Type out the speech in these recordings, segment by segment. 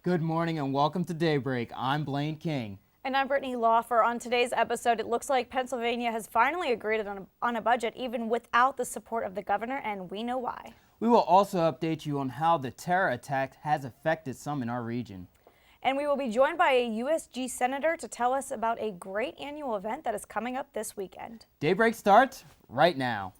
Good morning and welcome to Daybreak. I'm Blaine King. And I'm Brittany Lawfer. On today's episode, it looks like Pennsylvania has finally agreed on a budget even without the support of the governor, and we know why. We will also update you on how the terror attack has affected some in our region. And we will be joined by a USG senator to tell us about a great annual event that is coming up this weekend. Daybreak starts right now.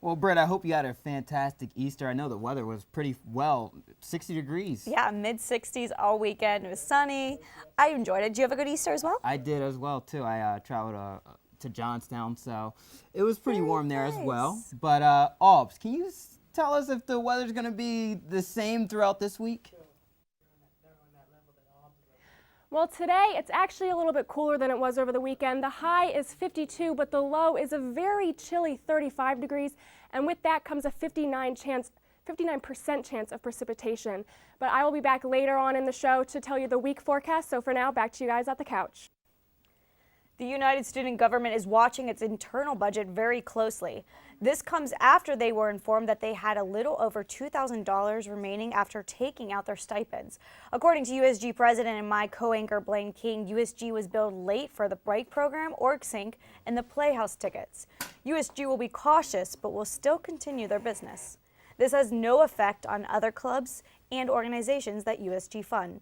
Well, Britt, I hope you had a fantastic Easter. I know the weather was pretty 60 degrees. Yeah, mid-60s all weekend. It was sunny. I enjoyed it. Did you have a good Easter as well? I did as well, too. I traveled to Johnstown, so it was pretty warm there as well. But, Alps, can you tell us if the weather's going to be the same throughout this week? Well, today it's actually a little bit cooler than it was over the weekend. The high is 52, but the low is a very chilly 35 degrees, and with that comes a 59% chance of precipitation. But I will be back later on in the show to tell you the week forecast, so for now, back to you guys at the couch. The United Student Government is watching its internal budget very closely. This comes after they were informed that they had a little over $2,000 remaining after taking out their stipends. According to USG President and my co-anchor Blaine King, USG was billed late for the break program, OrgSync, and the Playhouse tickets. USG will be cautious, but will still continue their business. This has no effect on other clubs and organizations that USG fund.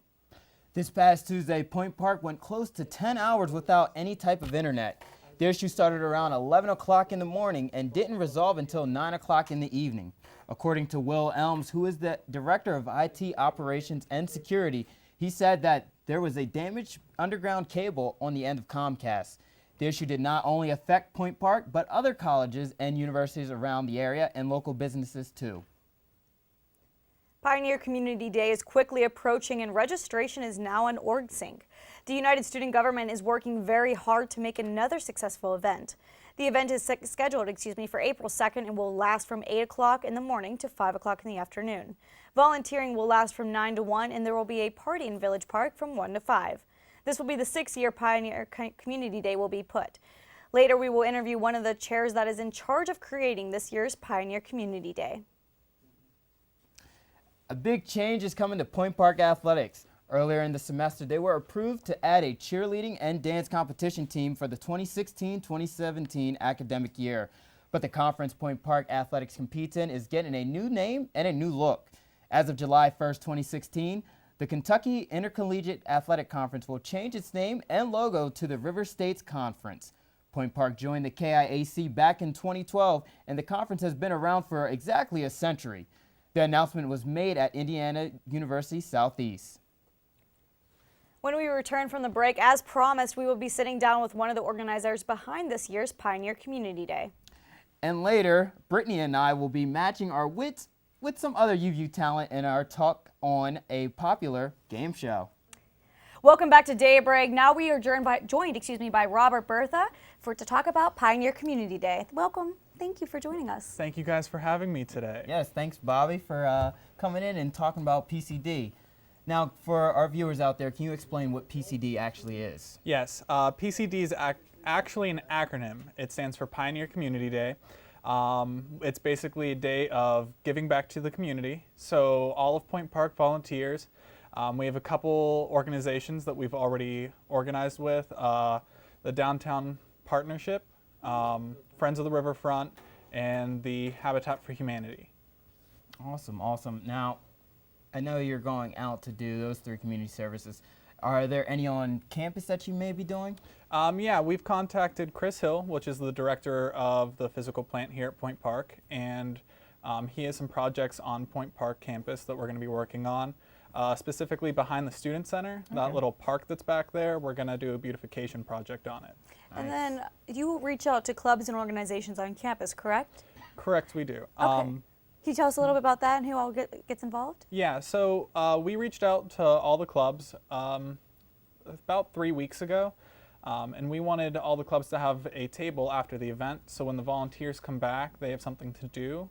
This past Tuesday, Point Park went close to 10 hours without any type of internet. The issue started around 11 o'clock in the morning and didn't resolve until 9 o'clock in the evening. According to Will Elms, who is the Director of IT Operations and Security, he said that there was a damaged underground cable on the end of Comcast. The issue did not only affect Point Park, but other colleges and universities around the area and local businesses too. Pioneer Community Day is quickly approaching and registration is now on OrgSync. The United Student Government is working very hard to make another successful event. The event is scheduled for April 2nd and will last from 8 o'clock in the morning to 5 o'clock in the afternoon. Volunteering will last from 9 to 1 and there will be a party in Village Park from 1 to 5. This will be the 6th year Pioneer Community Day will be put. Later we will interview one of the chairs that is in charge of creating this year's Pioneer Community Day. A big change is coming to Point Park Athletics. Earlier in the semester, they were approved to add a cheerleading and dance competition team for the 2016-2017 academic year. But the conference Point Park Athletics competes in is getting a new name and a new look. As of July 1st, 2016, the Kentucky Intercollegiate Athletic Conference will change its name and logo to the River States Conference. Point Park joined the KIAC back in 2012, and the conference has been around for exactly a century. The announcement was made at Indiana University Southeast. When we return from the break, as promised, we will be sitting down with one of the organizers behind this year's Pioneer Community Day. And later, Brittany and I will be matching our wits with some other UU talent in our talk on a popular game show. Welcome back to Daybreak. Now we are joined by Robert Bertha to talk about Pioneer Community Day. Welcome. Thank you for joining us. Thank you guys for having me today. Yes, thanks Bobby for coming in and talking about PCD. Now, for our viewers out there, can you explain what PCD actually is? Yes, PCD is actually an acronym. It stands for Pioneer Community Day. It's basically a day of giving back to the community. So all of Point Park volunteers. We have a couple organizations that we've already organized with. The Downtown Partnership, Friends of the Riverfront, and the Habitat for Humanity. Awesome, awesome. Now, I know you're going out to do those 3 community services. Are there any on campus that you may be doing? Yeah, we've contacted Chris Hill, which is the director of the physical plant here at Point Park, and he has some projects on Point Park campus that we're going to be working on. Specifically behind the Student Center, that little park that's back there, we're going to do a beautification project on it. And then you reach out to clubs and organizations on campus, correct? Correct, we do. Okay. Can you tell us a little bit about that and who all gets involved? Yeah, so we reached out to all the clubs about 3 weeks ago, and we wanted all the clubs to have a table after the event, so when the volunteers come back, they have something to do.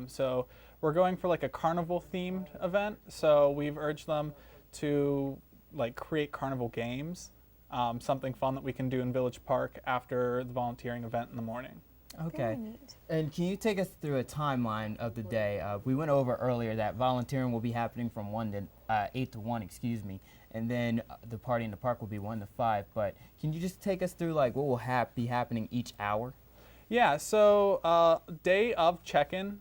So we're going for like a carnival-themed event, so we've urged them to like create carnival games, something fun that we can do in Village Park after the volunteering event in the morning. Okay. Very neat. And can you take us through a timeline of the day? We went over earlier that volunteering will be happening from 8 to 1, excuse me, and then the party in the park will be 1 to 5. But can you just take us through like what will be happening each hour? Yeah, so day of check-in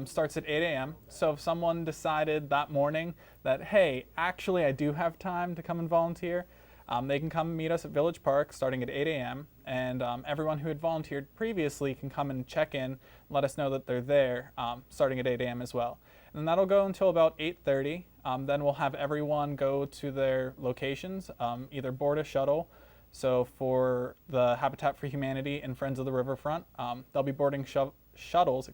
starts at 8 a.m. So if someone decided that morning that, hey, actually I do have time to come and volunteer, they can come meet us at Village Park starting at 8 a.m. And everyone who had volunteered previously can come and check in, and let us know that they're there starting at 8 a.m. as well. And that'll go until about 8:30. Then we'll have everyone go to their locations, either board a shuttle. So for the Habitat for Humanity and Friends of the Riverfront, they'll be boarding shuttles,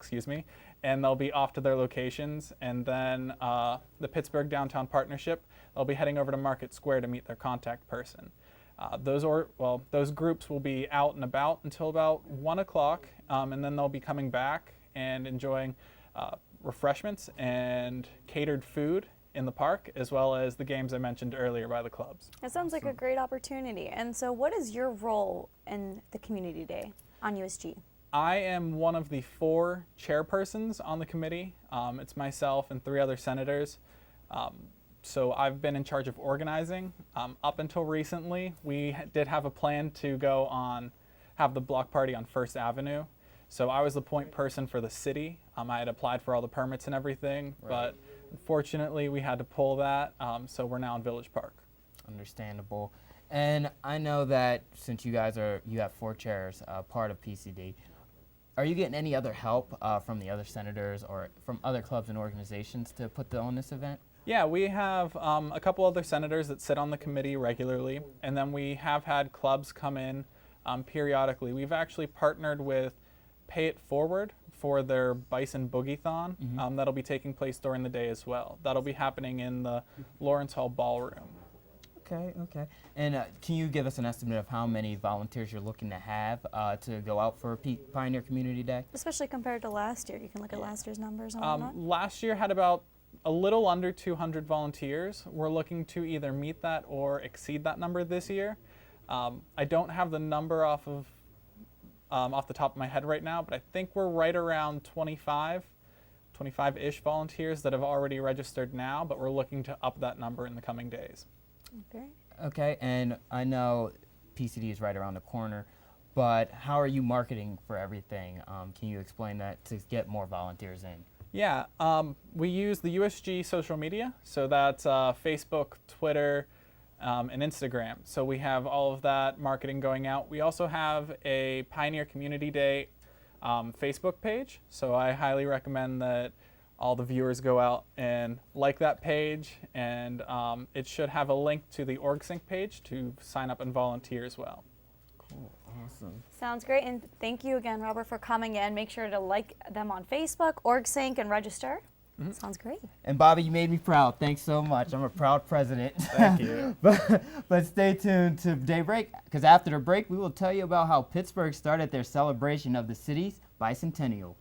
and they'll be off to their locations. And then the Pittsburgh Downtown Partnership, they'll be heading over to Market Square to meet their contact person. Those groups will be out and about until about 1 o'clock, and then they'll be coming back and enjoying refreshments and catered food in the park, as well as the games I mentioned earlier by the clubs. That sounds like a great opportunity. And so what is your role in the Community Day on USG? I am one of the 4 chairpersons on the committee. It's myself and 3 other senators. So I've been in charge of organizing. Up until recently, we did have a plan to have the block party on First Avenue. So I was the point person for the city. I had applied for all the permits and everything, but unfortunately we had to pull that. So we're now in Village Park. Understandable. And I know that since you have 4 chairs, part of PCD, are you getting any other help from the other senators or from other clubs and organizations to put on this event? Yeah, we have a couple other senators that sit on the committee regularly, and then we have had clubs come in periodically. We've actually partnered with Pay It Forward for their Bison Boogie-thon. That'll be taking place during the day as well. That'll be happening in the Lawrence Hall Ballroom. Okay. And can you give us an estimate of how many volunteers you're looking to have to go out for Pioneer Community Day? Especially compared to last year. You can look at last year's numbers and whatnot. Last year had about a little under 200 volunteers. We're looking to either meet that or exceed that number this year. I don't have the number off the top of my head right now, but I think we're right around 25-ish volunteers that have already registered now, but we're looking to up that number in the coming days. Okay, and I know PCD is right around the corner, but how are you marketing for everything? Can you explain that to get more volunteers in? Yeah, we use the USG social media, so that's Facebook, Twitter, and Instagram. So we have all of that marketing going out. We also have a Pioneer Community Day Facebook page, so I highly recommend that all the viewers go out and like that page, and it should have a link to the OrgSync page to sign up and volunteer as well. Cool, awesome. Sounds great, and thank you again, Robert, for coming in. Make sure to like them on Facebook, OrgSync, and register. Sounds great. And Bobby, you made me proud. Thanks so much. I'm a proud president. Thank you. But stay tuned to Daybreak, because after the break, we will tell you about how Pittsburgh started their celebration of the city's bicentennial.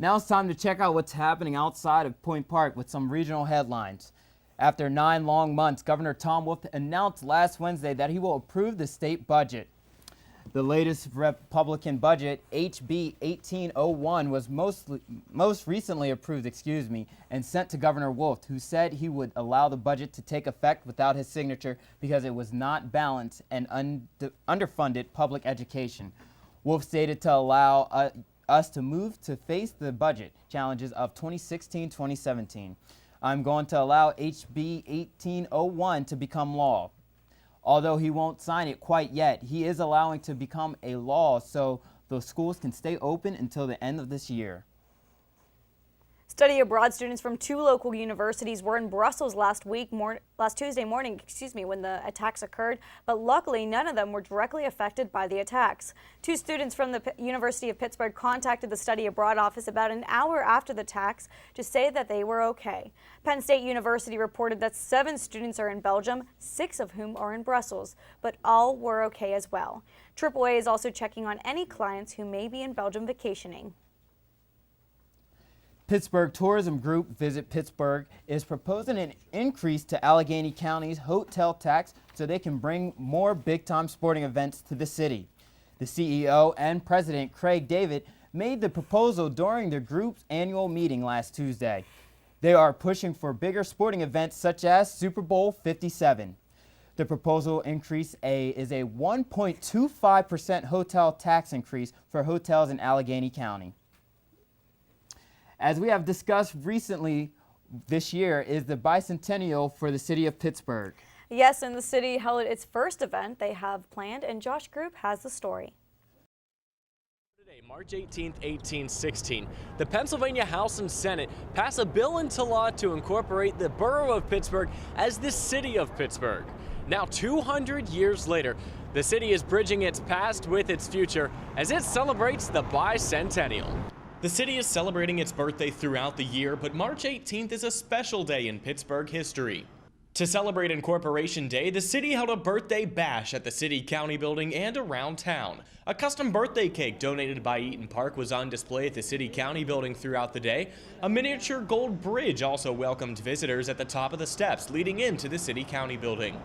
Now it's time to check out what's happening outside of Point Park with some regional headlines. After 9 long months, Governor Tom Wolf announced last Wednesday that he will approve the state budget. The latest Republican budget, HB 1801, was most recently approved, and sent to Governor Wolf, who said he would allow the budget to take effect without his signature because it was not balanced and underfunded public education. Wolf stated to allow us to move to face the budget challenges of 2016-2017. I'm going to allow HB 1801 to become law. Although he won't sign it quite yet, he is allowing to become a law so the schools can stay open until the end of this year. Study abroad students from 2 local universities were in Brussels last Tuesday morning, when the attacks occurred, but luckily none of them were directly affected by the attacks. 2 students from the University of Pittsburgh contacted the study abroad office about an hour after the attacks to say that they were okay. Penn State University reported that 7 students are in Belgium, 6 of whom are in Brussels, but all were okay as well. AAA is also checking on any clients who may be in Belgium vacationing. Pittsburgh Tourism Group Visit Pittsburgh is proposing an increase to Allegheny County's hotel tax so they can bring more big-time sporting events to the city. The CEO and President Craig David made the proposal during the group's annual meeting last Tuesday. They are pushing for bigger sporting events such as Super Bowl 57. The proposal increase is a 1.25% hotel tax increase for hotels in Allegheny County. As we have discussed recently, this year is the bicentennial for the city of Pittsburgh. Yes, and the city held its first event they have planned, and Josh Group has the story. Today, March 18th, 1816, the Pennsylvania House and Senate pass a bill into law to incorporate the borough of Pittsburgh as the city of Pittsburgh. Now, 200 years later, the city is bridging its past with its future as it celebrates the bicentennial. The city is celebrating its birthday throughout the year, but March 18th is a special day in Pittsburgh history. To celebrate Incorporation Day, the city held a birthday bash at the City County building and around town. A custom birthday cake donated by Eaton Park was on display at the City County building throughout the day. A miniature gold bridge also welcomed visitors at the top of the steps leading into the City County building.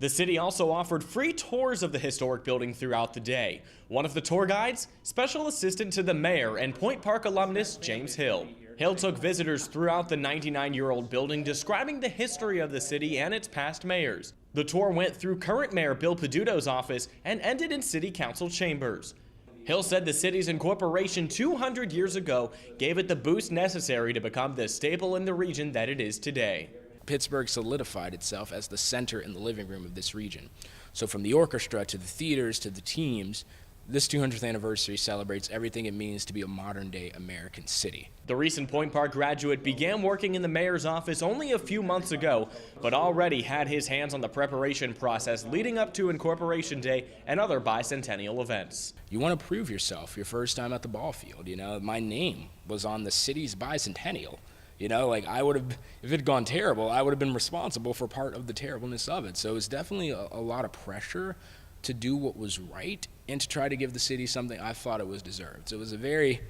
The city also offered free tours of the historic building throughout the day. One of the tour guides, special assistant to the mayor and Point Park alumnus James Hill. Hill took visitors throughout the 99-year-old building, describing the history of the city and its past mayors. The tour went through current mayor Bill Peduto's office and ended in city council chambers. Hill said the city's incorporation 200 years ago gave it the boost necessary to become the staple in the region that it is today. Pittsburgh solidified itself as the center and the living room of this region. So from the orchestra to the theaters to the teams, this 200th anniversary celebrates everything it means to be a modern-day American city. The recent Point Park graduate began working in the mayor's office only a few months ago, but already had his hands on the preparation process leading up to Incorporation Day and other bicentennial events. You want to prove yourself your first time at the ball field. You know, my name was on the city's bicentennial. You know, like I would have, if it had gone terrible, I would have been responsible for part of the terribleness of it. So it's definitely a lot of pressure to do what was right and to try to give the city something I thought it was deserved. So it was a very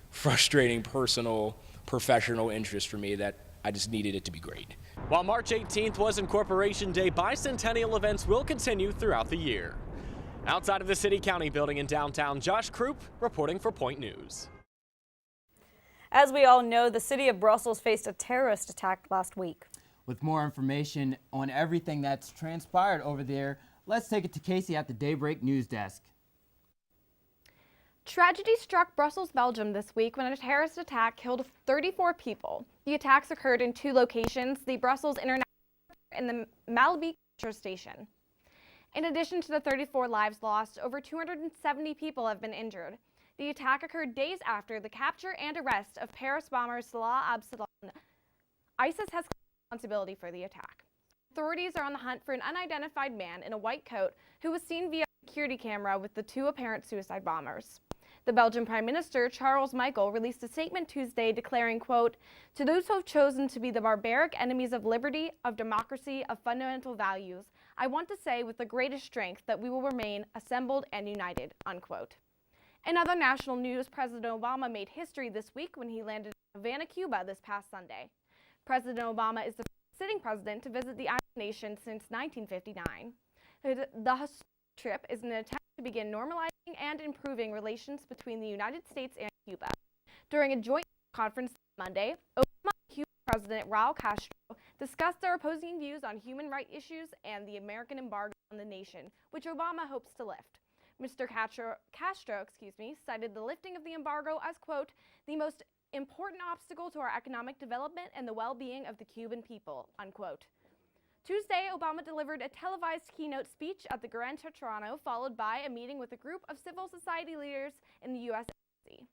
frustrating personal, professional interest for me that I just needed it to be great. While March 18th was Incorporation Day, bicentennial events will continue throughout the year. Outside of the City County building in downtown, Josh Krupp reporting for Point News. As we all know, the city of Brussels faced a terrorist attack last week. With more information on everything that's transpired over there, let's take it to Casey at the Daybreak News Desk. Tragedy struck Brussels, Belgium this week when a terrorist attack killed 34 people. The attacks occurred in 2 locations, the Brussels International and the Malibé Metro Station. In addition to the 34 lives lost, over 270 people have been injured. The attack occurred days after the capture and arrest of Paris bomber Salah Abdeslam. ISIS has responsibility for the attack. Authorities are on the hunt for an unidentified man in a white coat who was seen via security camera with the 2 apparent suicide bombers. The Belgian Prime Minister, Charles Michel, released a statement Tuesday declaring, quote, "To those who have chosen to be the barbaric enemies of liberty, of democracy, of fundamental values, I want to say with the greatest strength that we will remain assembled and united," unquote. In other national news, President Obama made history this week when he landed in Havana, Cuba this past Sunday. President Obama is the first sitting president to visit the island nation since 1959. The historic trip is an attempt to begin normalizing and improving relations between the United States and Cuba. During a joint conference Monday, Obama and Cuban President Raul Castro discussed their opposing views on human rights issues and the American embargo on the nation, which Obama hopes to lift. Mr. Castro cited the lifting of the embargo as, quote, "the most important obstacle to our economic development and the well-being of the Cuban people," unquote. Tuesday, Obama delivered a televised keynote speech at the Grand Toronto, followed by a meeting with a group of civil society leaders in the U.S. Embassy.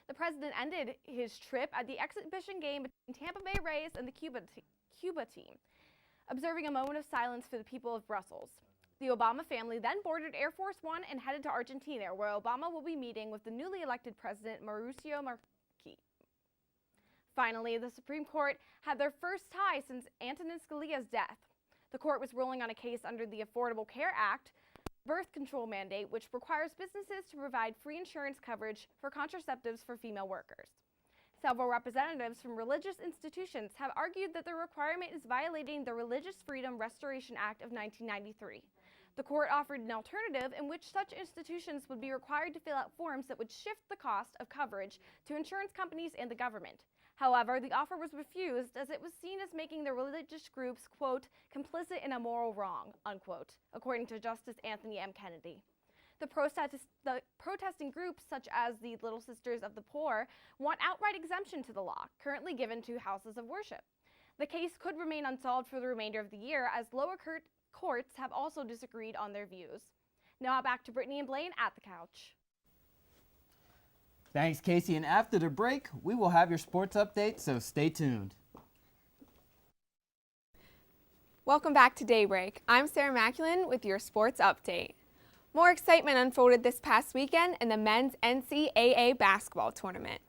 The president ended his trip at the exhibition game between Tampa Bay Rays and the Cuba team, observing a moment of silence for the people of Brussels. The Obama family then boarded Air Force One and headed to Argentina, where Obama will be meeting with the newly elected president, Mauricio Macri. Finally, the Supreme Court had their first tie since Antonin Scalia's death. The court was ruling on a case under the Affordable Care Act, birth control mandate, which requires businesses to provide free insurance coverage for contraceptives for female workers. Several representatives from religious institutions have argued that the requirement is violating the Religious Freedom Restoration Act of 1993. The court offered an alternative in which such institutions would be required to fill out forms that would shift the cost of coverage to insurance companies and the government. However, the offer was refused as it was seen as making the religious groups, quote, complicit in a moral wrong, unquote, according to Justice Anthony M. Kennedy. The protesting groups, such as the Little Sisters of the Poor, want outright exemption to the law, currently given to houses of worship. The case could remain unsolved for the remainder of the year, as lower courts have also disagreed on their views. Now back to Brittany and Blaine at the couch. Thanks, Casey. And after the break, we will have your sports update, so stay tuned. Welcome back to Daybreak. I'm Sarah Maculin with your sports update. More excitement unfolded this past weekend in the men's NCAA basketball tournament.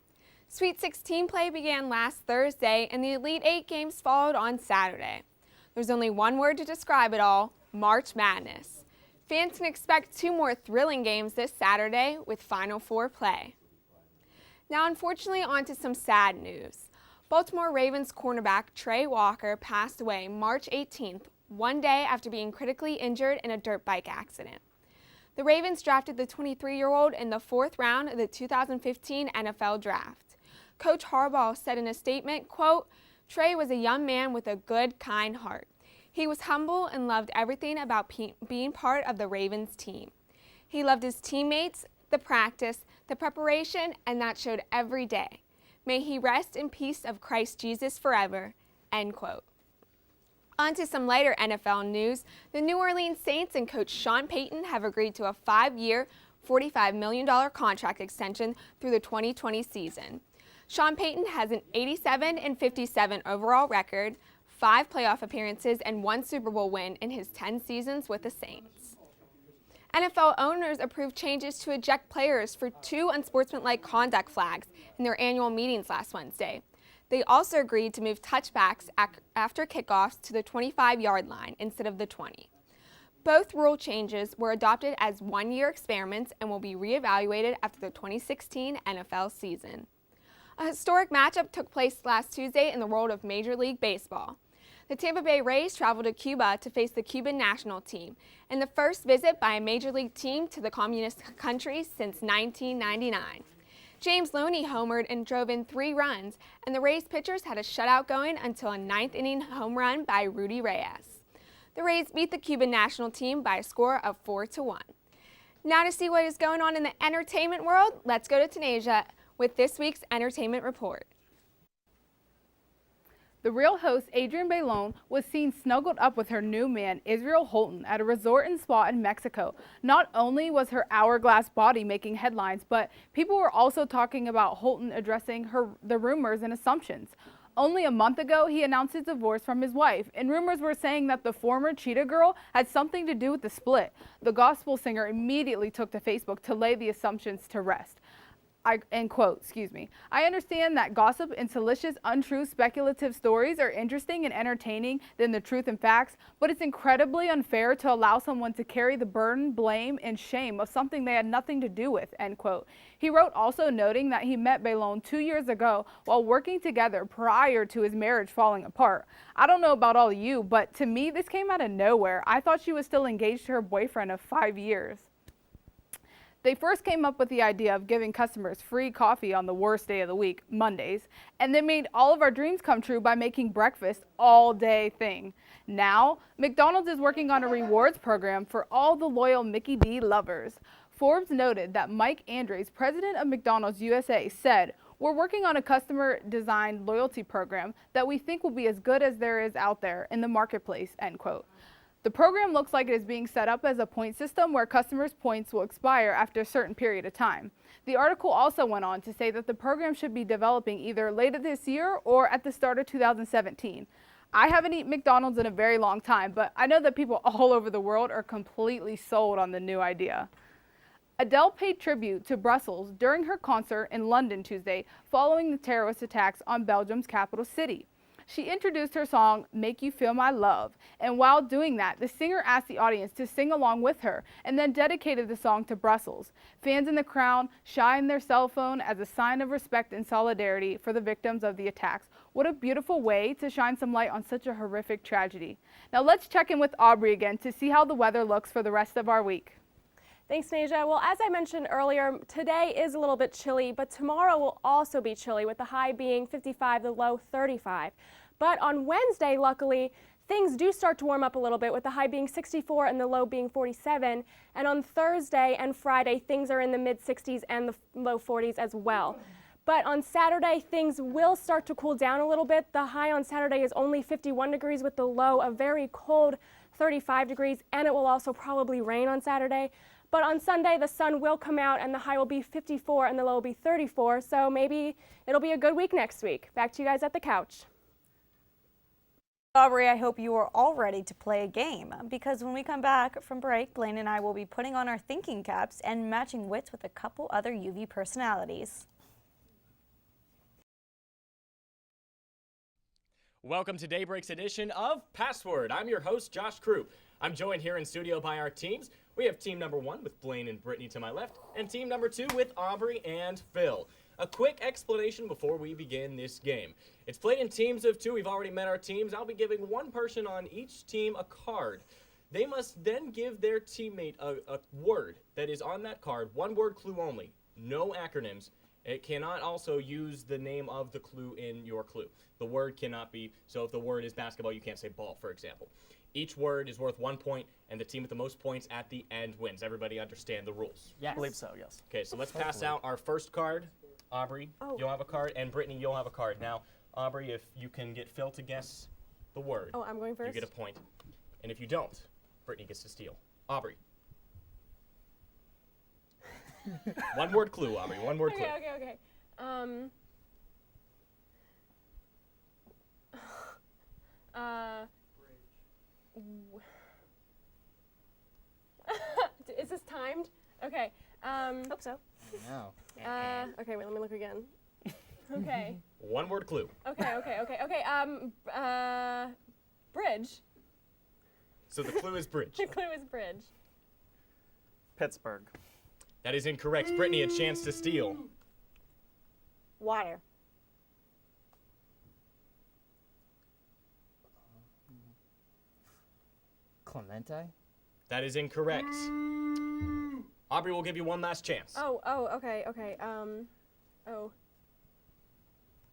Sweet 16 play began last Thursday, and the Elite Eight games followed on Saturday. There's only one word to describe it all: March Madness. Fans can expect two more thrilling games this Saturday with Final Four play. Now, unfortunately, on to some sad news. Baltimore Ravens cornerback Trey Walker passed away March 18th, one day after being critically injured in a dirt bike accident. The Ravens drafted the 23-year-old in the 4th round of the 2015 NFL Draft. Coach Harbaugh said in a statement, quote, Trey was a young man with a good, kind heart. He was humble and loved everything about being part of the Ravens team. He loved his teammates, the practice, the preparation, and that showed every day. May he rest in peace of Christ Jesus forever, end quote. On to some lighter NFL news. The New Orleans Saints and coach Sean Payton have agreed to a 5-year, $45 million contract extension through the 2020 season. Sean Payton has an 87-57 overall record, 5 playoff appearances, and 1 Super Bowl win in his 10 seasons with the Saints. NFL owners approved changes to eject players for 2 unsportsmanlike conduct flags in their annual meetings last Wednesday. They also agreed to move touchbacks after kickoffs to the 25-yard line instead of the 20. Both rule changes were adopted as 1-year experiments and will be reevaluated after the 2016 NFL season. A historic matchup took place last Tuesday in the world of Major League Baseball. The Tampa Bay Rays traveled to Cuba to face the Cuban national team, in the first visit by a Major League team to the communist country since 1999. James Loney homered and drove in 3 runs, and the Rays pitchers had a shutout going until a 9th-inning home run by Rudy Reyes. The Rays beat the Cuban national team by a score of 4-1. Now to see what is going on in the entertainment world, let's go to Tunasia with this week's entertainment report. The Real host Adrienne Bailon was seen snuggled up with her new man Israel Houghton at a resort and spa in Mexico. Not only was her hourglass body making headlines, but people were also talking about Houghton addressing the rumors and assumptions. Only a month ago, he announced his divorce from his wife, and rumors were saying that the former Cheetah Girl had something to do with the split. The gospel singer immediately took to Facebook to lay the assumptions to rest. End quote, excuse me. I understand that gossip and salacious, untrue, speculative stories are interesting and entertaining than the truth and facts, but it's incredibly unfair to allow someone to carry the burden, blame, and shame of something they had nothing to do with, end quote. He wrote also noting that he met Bailon 2 years ago while working together prior to his marriage falling apart. I don't know about all of you, but to me, this came out of nowhere. I thought she was still engaged to her boyfriend of 5 years. They first came up with the idea of giving customers free coffee on the worst day of the week, Mondays, and they made all of our dreams come true by making breakfast all day thing. Now, McDonald's is working on a rewards program for all the loyal Mickey D lovers. Forbes noted that Mike Andres, president of McDonald's USA, said, "We're working on a customer-designed loyalty program that we think will be as good as there is out there in the marketplace," end quote. The program looks like it is being set up as a point system where customers' points will expire after a certain period of time. The article also went on to say that the program should be developing either later this year or at the start of 2017. I haven't eaten McDonald's in a very long time, but I know that people all over the world are completely sold on the new idea. Adele paid tribute to Brussels during her concert in London Tuesday following the terrorist attacks on Belgium's capital city. She introduced her song, Make You Feel My Love, and while doing that, the singer asked the audience to sing along with her and then dedicated the song to Brussels. Fans in the crowd shined their cell phone as a sign of respect and solidarity for the victims of the attacks. What a beautiful way to shine some light on such a horrific tragedy. Now let's check in with Aubrey again to see how the weather looks for the rest of our week. Thanks, Nasia. Well, as I mentioned earlier, today is a little bit chilly, but tomorrow will also be chilly, with the high being 55, the low 35. But on Wednesday, luckily, things do start to warm up a little bit, with the high being 64 and the low being 47. And on Thursday and Friday, things are in the mid-60s and the low 40s as well. But on Saturday, things will start to cool down a little bit. The high on Saturday is only 51 degrees with the low a very cold 35 degrees, and it will also probably rain on Saturday. But on Sunday, the sun will come out and the high will be 54 and the low will be 34. So maybe it'll be a good week next week. Back to you guys at the couch. Aubrey, I hope you are all ready to play a game, because when we come back from break, Blaine and I will be putting on our thinking caps and matching wits with a couple other UV personalities. Welcome to Daybreak's edition of Password. I'm your host, Josh Crew. I'm joined here in studio by our teams. We have team number 1 with Blaine and Brittany to my left, and team number 2 with Aubrey and Phil. A quick explanation before we begin this game. It's played in teams of 2. We've already met our teams. I'll be giving one person on each team a card. They must then give their teammate a word that is on that card, one word clue only, no acronyms. It cannot also use the name of the clue in your clue. The word cannot be, so if the word is basketball, you can't say ball, for example. Each word is worth 1 point, and the team with the most points at the end wins. Everybody understand the rules? Yes. I believe so, yes. Okay, so let's pass out our first card. Aubrey, you'll have a card, and Brittany, you'll have a card. Now, Aubrey, if you can get Phil to guess the word, Oh, I'm going first? you get a point. And if you don't, Brittany gets to steal. Aubrey. One word clue, Aubrey, one word clue. Okay. Is this timed? Okay. Hope so. No. Okay, wait, let me look again. Okay. One word clue. Okay. Bridge. So the clue is bridge. The clue is bridge. Pittsburgh. That is incorrect. Brittany, a chance to steal. Water. Clemente? That is incorrect. Aubrey will give you one last chance. Okay.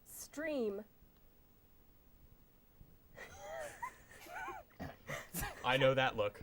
Stream. I know that look.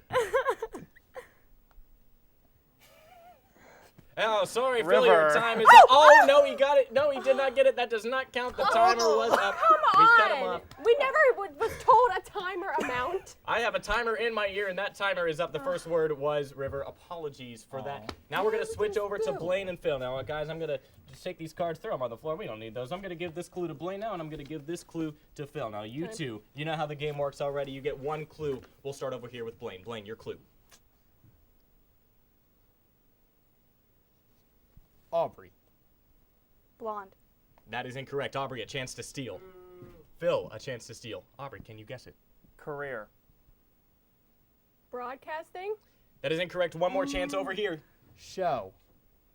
Oh, sorry, Phil, your time is up. Oh, no, he got it. No, he did not get it. That does not count. The timer was up. Come We cut him on! off. We never was told a timer amount. I have a timer in my ear, and that timer is up. The first word was river. Apologies for that. Now we're going to switch over to Blaine and Phil. Now, guys, I'm going to just take these cards, throw them on the floor. We don't need those. I'm going to give this clue to Blaine now, and I'm going to give this clue to Phil. Now, you two, you know how the game works already. You get one clue. We'll start over here with Blaine. Blaine, your clue. Aubrey. Blonde. That is incorrect. Aubrey, a chance to steal. Phil, a chance to steal. Aubrey, can you guess it? Career. Broadcasting. That is incorrect. One more chance over here. Show.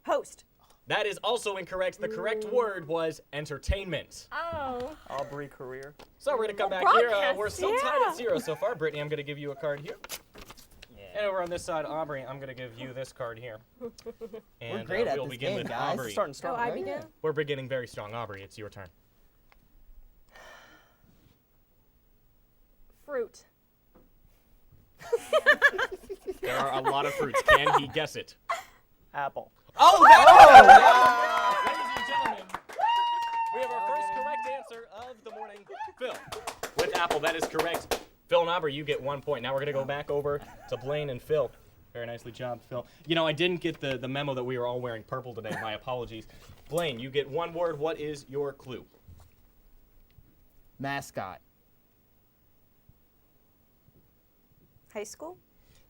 Host. That is also incorrect. The correct word was entertainment. Oh. Aubrey career. So we're going to come back here. We're still tied at 0 so far. Brittany, I'm going to give you a card here. And over on this side, Aubrey, I'm going to give you this card here. And We're great at we'll this begin game, with guys. Aubrey. Starting strong. I begin? We're beginning very strong. Aubrey, it's your turn. Fruit. There are a lot of fruits. Can he guess it? Apple. Oh, that Ladies and gentlemen, we have our first correct answer of the morning. Phil, with apple, that is correct. Phil and Aubrey, you get 1 point. Now we're going to go back over to Blaine and Phil. Very nicely job, Phil. You know, I didn't get the memo that we were all wearing purple today. My apologies. Blaine, you get 1 word. What is your clue? Mascot. High school?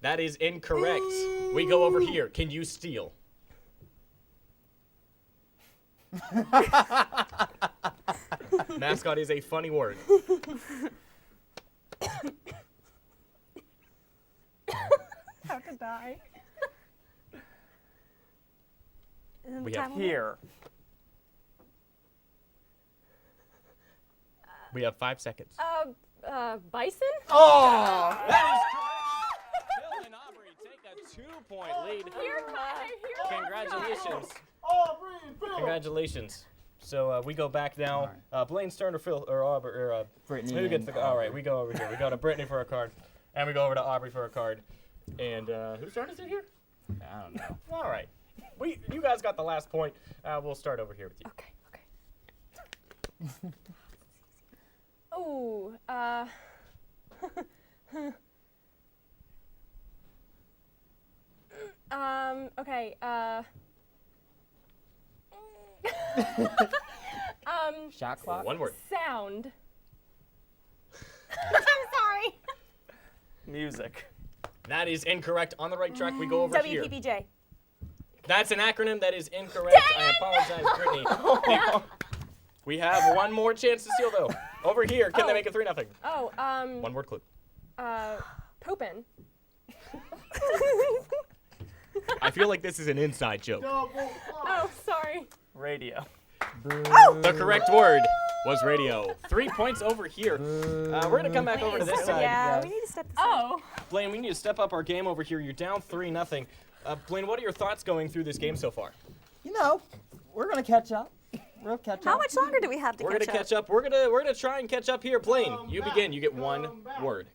That is incorrect. We go over here. Can you steal? Mascot is a funny word. How to die. We have Here. We have 5 seconds. Bison? Oh! That is correct. Phil and Aubrey take a 2-point lead. Here, Congratulations. Congratulations. So we go back now. Blaine's turn or Phil or Aubrey or Brittany. who gets and the? All right, Aubrey. we go over here. We go to Brittany for a card, and we go over to Aubrey for a card. And whose turn is it here? I don't know. All right. You guys got the last point. We'll start over here with you. Okay. Oh, okay, Shot clock. 1 word. sound. I'm sorry. Music. That is incorrect. On the right track, we go over here. WPPJ. That's an acronym that is incorrect. I apologize, Brittany. We have 1 more chance to steal, though. Over here, can they make it 3-0? Oh, 1 word clue. poopin'. I feel like this is an inside joke. Oh, sorry. Radio. The correct word was radio. 3 points over here. We're going to come back over to this side. Yeah, we need to step this up. Oh. Blaine, we need to step up our game over here. You're down 3-0. Blaine, what are your thoughts going through this game so far? You know, we're gonna catch up. We'll catch up. How much longer do we have to We're gonna catch up. We're gonna try and catch up here. Blaine, you begin. You get 1 word.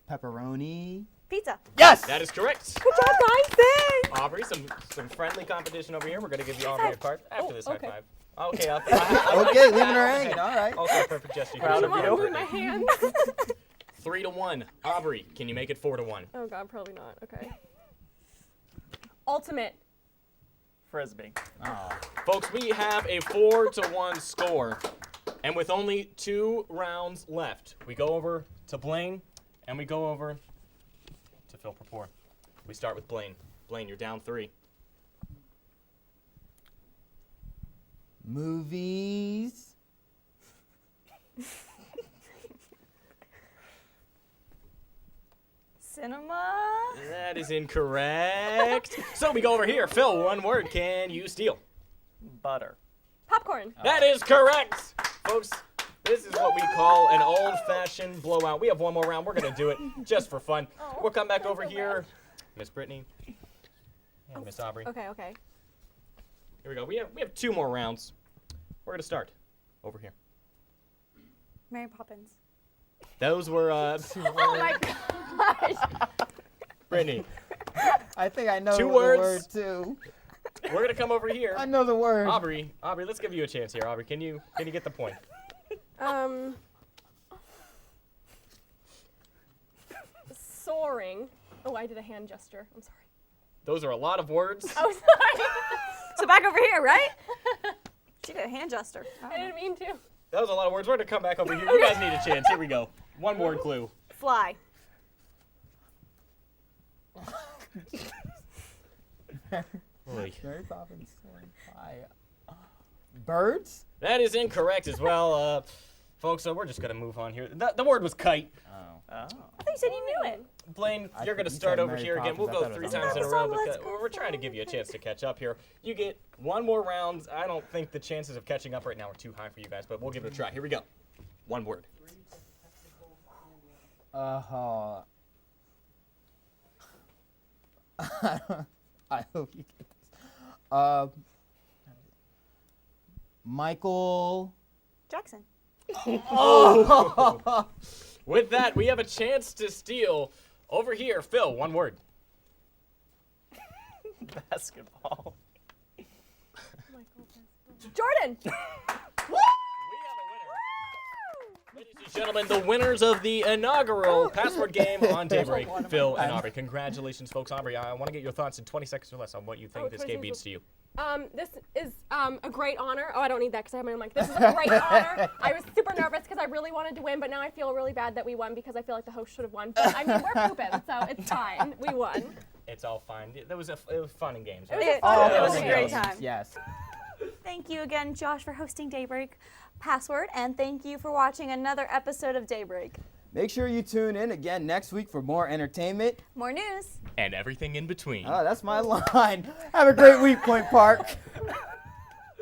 Pepperoni. Pizza. Yes. That is correct. Good job, guys. Thanks. Aubrey, some friendly competition over here. We're gonna give you Aubrey a card after this okay. high five. Okay. Okay, leaving her hanging. All right. Also a perfect gesture. Proud of you. Move my hand. 3-1. Aubrey, can you make it 4-1? Oh God, probably not. Okay. Ultimate. Frisbee. Oh. Folks, we have a 4-1 score, and with only 2 rounds left, we go over to Blaine, and we go over to Phil Propor. We start with Blaine. Blaine, you're down 3. Movies. Cinema. That is incorrect. So we go over here. Phil, 1 word. Can you steal? Butter. Popcorn. That is correct. Folks, this is what we call an old-fashioned blowout. We have 1 more round. We're going to do it just for fun. We'll come back over here. Miss Brittany and Miss Aubrey. Okay, okay. Here we go. We have 2 more rounds. We're going to start over here. Mary Poppins. Those were, Oh my gosh. Brittany, I think I know 2 the words. word too. We're going to come over here. I know the word. Aubrey, let's give you a chance here. Aubrey, can you get the point? Soaring. Oh, I did a hand gesture. I'm sorry. Those are a lot of words. Oh, sorry. So back over here, right? She did a hand gesture. I didn't mean to. That was a lot of words. We're going to come back over here. You guys need a chance. Here we go. 1 word clue. Fly. Oy. Mary Poppins. Fly. Birds. That is incorrect as well. Folks, so we're just going to move on here. The word was kite. Oh. I thought you said you knew it. Blaine, you're going to you start said over Mary here again. We'll Poppins. go I 3 thought it was times in a That's row all, because let's go we're trying to give you a chance to catch up here. You get 1 more round. I don't think the chances of catching up right now are too high for you guys, but we'll give it a try. Here we go. 1 word. I hope you get this. Michael. Jackson. With that, we have a chance to steal over here. Phil, 1 word. Basketball. Jordan. We have a winner. Ladies and Gentlemen, the winners of the inaugural password game on Daybreak, Phil and Aubrey. Congratulations, folks. Aubrey, I want to get your thoughts in 20 seconds or less on what you think this game means to you. This is a great honor. Oh, I don't need that because I have my own mic. This is a great honor. I was super nervous because I really wanted to win, but now I feel really bad that we won because I feel like the host should have won. But I mean, we're pooping, so it's fine. We won. It's all fine. It was fun and games. It was a great time. Yes. Thank you again, Josh, for hosting Daybreak Password, and thank you for watching another episode of Daybreak. Make sure you tune in again next week for more entertainment. More news. And everything in between. Oh, that's my line. Have a great week, Point Park.